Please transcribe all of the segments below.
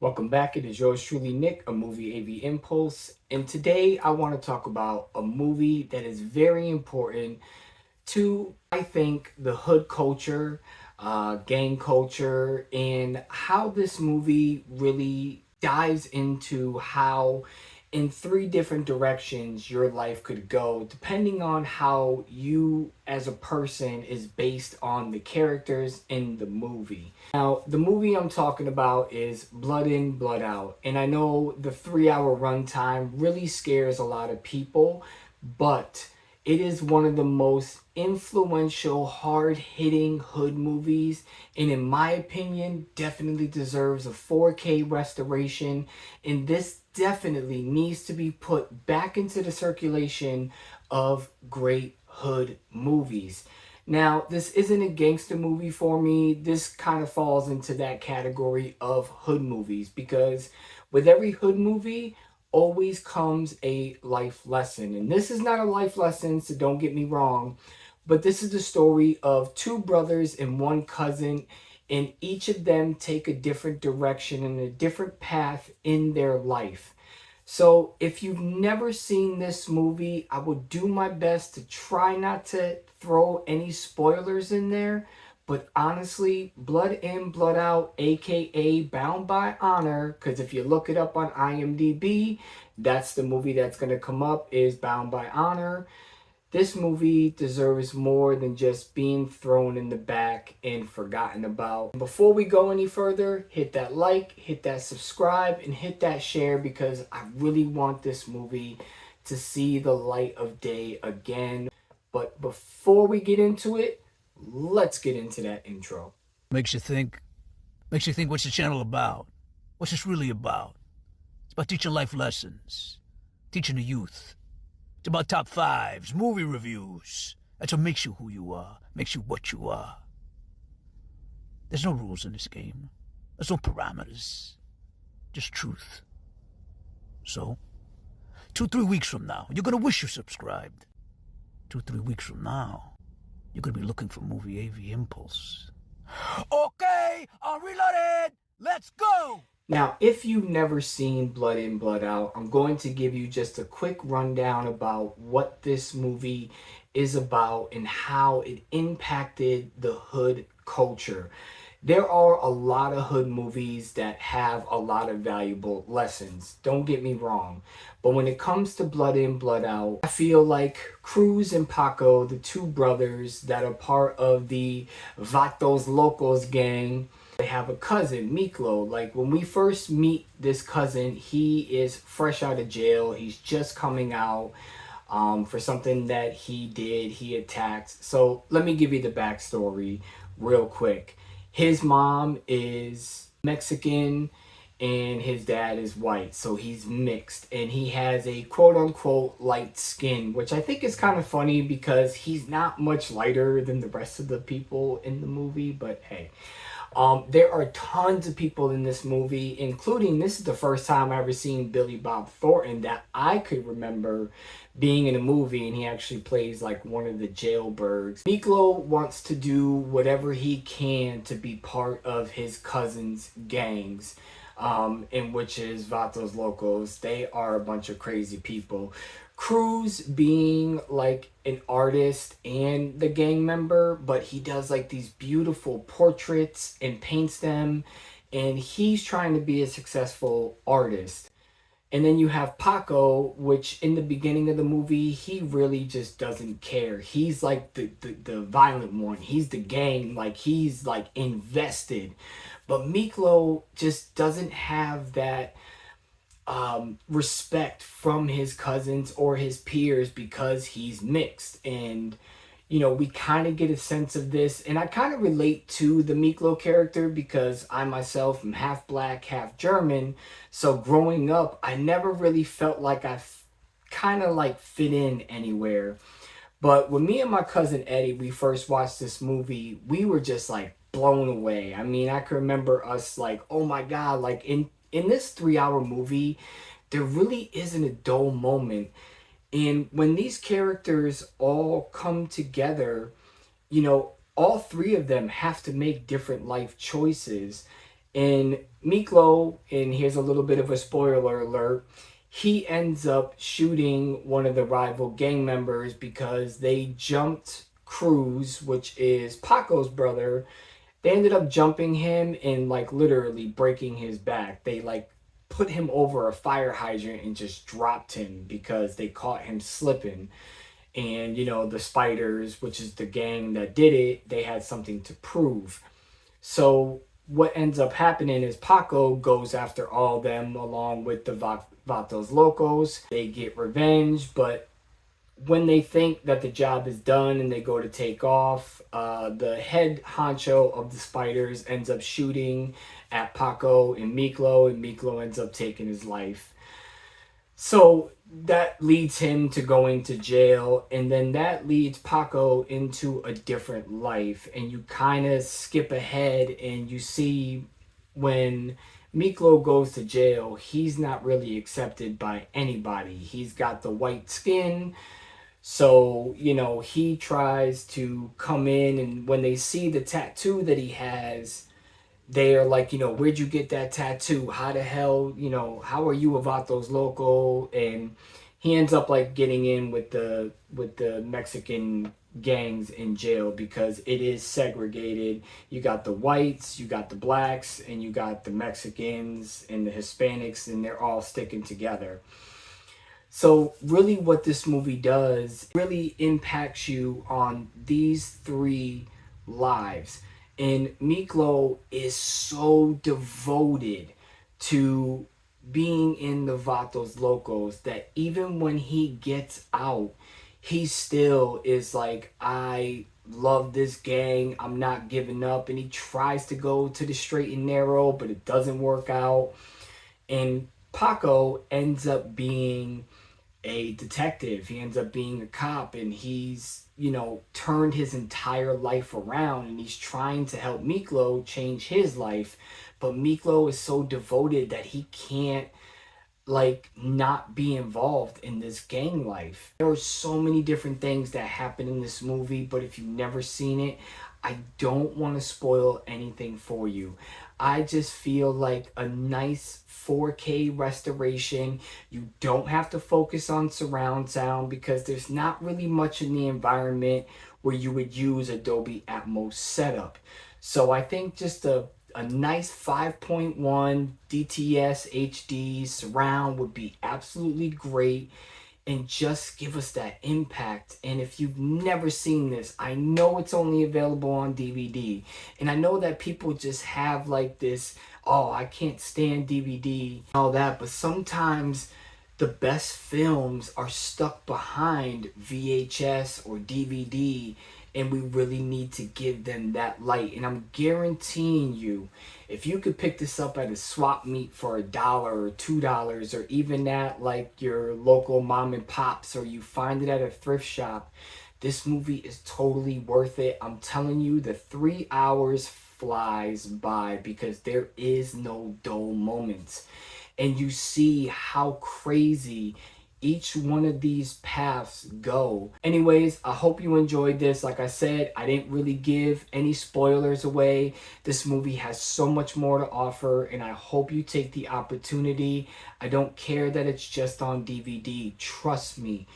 Welcome back. It is yours truly, Nick, a movie AV Impulse. And today I want to talk about a movie that is very important to, I think, the hood culture, gang culture, and how this movie really dives into how, in three different directions, your life could go, depending on how you as a person is based on the characters in the movie. Now, the movie I'm talking about is Blood In, Blood Out. And I know the 3 hour runtime really scares a lot of people, but it is one of the most influential, hard hitting hood movies. And in my opinion, definitely deserves a 4K restoration. And this definitely needs to be put back into the circulation of great hood movies. Now, this isn't a gangster movie for me. This kind of falls into that category of hood movies because with every hood movie always comes a life lesson. And this is not a life lesson, so don't get me wrong, but this is the story of two brothers and one cousin, and each of them take a different direction and a different path in their life. So, if you've never seen this movie, I will do my best to try not to throw any spoilers in there. But honestly, Blood In, Blood Out, aka Bound by Honor, because if you look it up on IMDb, that's the movie that's going to come up is Bound by Honor. This movie deserves more than just being thrown in the back and forgotten about. Before we go any further, hit that like, hit that subscribe, and hit that share because I really want this movie to see the light of day again. But before we get into it, let's get into that intro. Makes you think. Makes you think what's the channel about? What's this really about? It's about teaching life lessons, teaching the youth. It's about top fives, movie reviews. That's what makes you who you are, makes you what you are. There's no rules in this game. There's no parameters. Just truth. So, 2-3 weeks from now, you're gonna wish you subscribed. 2-3 weeks from now, you're gonna be looking for Movie AV Impulse. Okay, I'm reloaded. Let's go. Now, if you've never seen Blood In, Blood Out, I'm going to give you just a quick rundown about what this movie is about and how it impacted the hood culture. There are a lot of hood movies that have a lot of valuable lessons. Don't get me wrong. But when it comes to Blood In, Blood Out, I feel like Cruz and Paco, the two brothers that are part of the Vatos Locos gang, they have a cousin, Miklo. Like when we first meet this cousin, he is fresh out of jail. He's just coming out for something that he did. He attacked. So let me give you the backstory real quick. His mom is Mexican and his dad is white, so he's mixed and he has a quote unquote light skin, which I think is kind of funny because he's not much lighter than the rest of the people in the movie, but hey. There are tons of people in this movie, including this is the first time I ever seen Billy Bob Thornton that I could remember being in a movie, and he actually plays like one of the jailbirds. Miklo wants to do whatever he can to be part of his cousin's gangs, in which is Vatos Locos. They are a bunch of crazy people. Cruz being like an artist and the gang member, but he does like these beautiful portraits and paints them, and he's trying to be a successful artist. And then you have Paco, which in the beginning of the movie, he really just doesn't care. He's like the violent one. He's the gang, like he's like invested. But Miklo just doesn't have that respect from his cousins or his peers because he's mixed. And we kind of get a sense of this, and I kind of relate to the Miklo character because I myself am half black, half German. So growing up, I never really felt like I kind of like fit in anywhere. But when me and my cousin Eddie, we first watched this movie, we were just like blown away. I mean, I can remember us like, oh my God, like in this 3 hour movie, there really isn't a dull moment. And when these characters all come together, all three of them have to make different life choices. And Miklo, and here's a little bit of a spoiler alert, he ends up shooting one of the rival gang members because they jumped Cruz, which is Paco's brother. They ended up jumping him and like literally breaking his back. They like put him over a fire hydrant and just dropped him because they caught him slipping. And you know, the Spiders, which is the gang that did it, they had something to prove. So what ends up happening is Paco goes after all them along with the Vatos Locos. They get revenge, but when they think that the job is done and they go to take off, the head honcho of the Spiders ends up shooting at Paco and Miklo ends up taking his life. So that leads him to going to jail, and then that leads Paco into a different life. And you kind of skip ahead and you see when Miklo goes to jail, he's not really accepted by anybody. He's got the white skin. So, you know, he tries to come in, and when they see the tattoo that he has, they are like, you know, where'd you get that tattoo? How the hell, you know, how are you a Vatos Loco? And he ends up like getting in with the Mexican gangs in jail because it is segregated. You got the whites, you got the blacks, and you got the Mexicans and the Hispanics, and they're all sticking together. So really what this movie does really impacts you on these three lives. And Miklo is so devoted to being in the Vatos Locos that even when he gets out, he still is like, I love this gang. I'm not giving up. And he tries to go to the straight and narrow, but it doesn't work out. And Paco ends up being a detective. He ends up being a cop, and he's, you know, turned his entire life around, and he's trying to help Miklo change his life. But Miklo is so devoted that he can't like not be involved in this gang life. There are so many different things that happen in this movie, but if you've never seen it, I don't want to spoil anything for you. I just feel like a nice 4K restoration. You don't have to focus on surround sound because there's not really much in the environment where you would use Dolby Atmos setup. So I think just a nice 5.1 DTS HD surround would be absolutely great and just give us that impact. And if you've never seen this, I know it's only available on DVD. And I know that people just have like this, oh, I can't stand DVD, all that. But sometimes the best films are stuck behind VHS or DVD, and we really need to give them that light. And I'm guaranteeing you, if you could pick this up at a swap meet for $1 or $2, or even at like your local mom and pops, or you find it at a thrift shop, this movie is totally worth it. I'm telling you, the 3 hours flies by because there is no dull moments. And you see how crazy each one of these paths go. Anyways, I hope you enjoyed this. Like I said, I didn't really give any spoilers away. This movie has so much more to offer, and I hope you take the opportunity. I don't care that it's just on DVD. Trust me,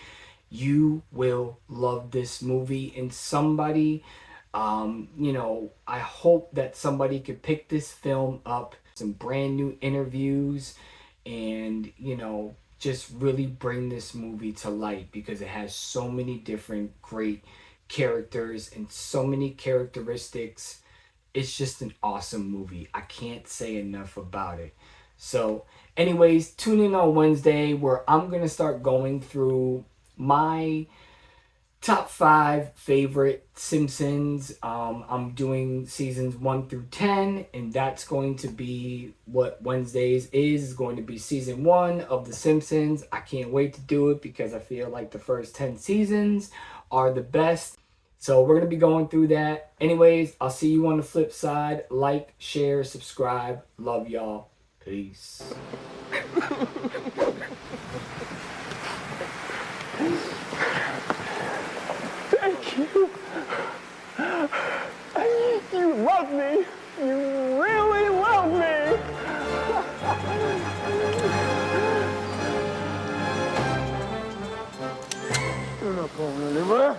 you will love this movie. And somebody, you know, I hope that somebody could pick this film up, some brand new interviews, and, you know, just really bring this movie to light because it has so many different great characters and so many characteristics. It's just an awesome movie. I can't say enough about it. So anyways, tune in on Wednesday where I'm going to start going through my top 5 favorite Simpsons. I'm doing seasons 1 through 10, and that's going to be what Wednesdays is going to be season 1 of The Simpsons. I can't wait to do it because I feel like the first 10 seasons are the best. So we're going to be going through that. Anyways, I'll see you on the flip side. Like, share, subscribe. Love y'all. Peace. Thank you. You love me. You really love me. not going anywhere.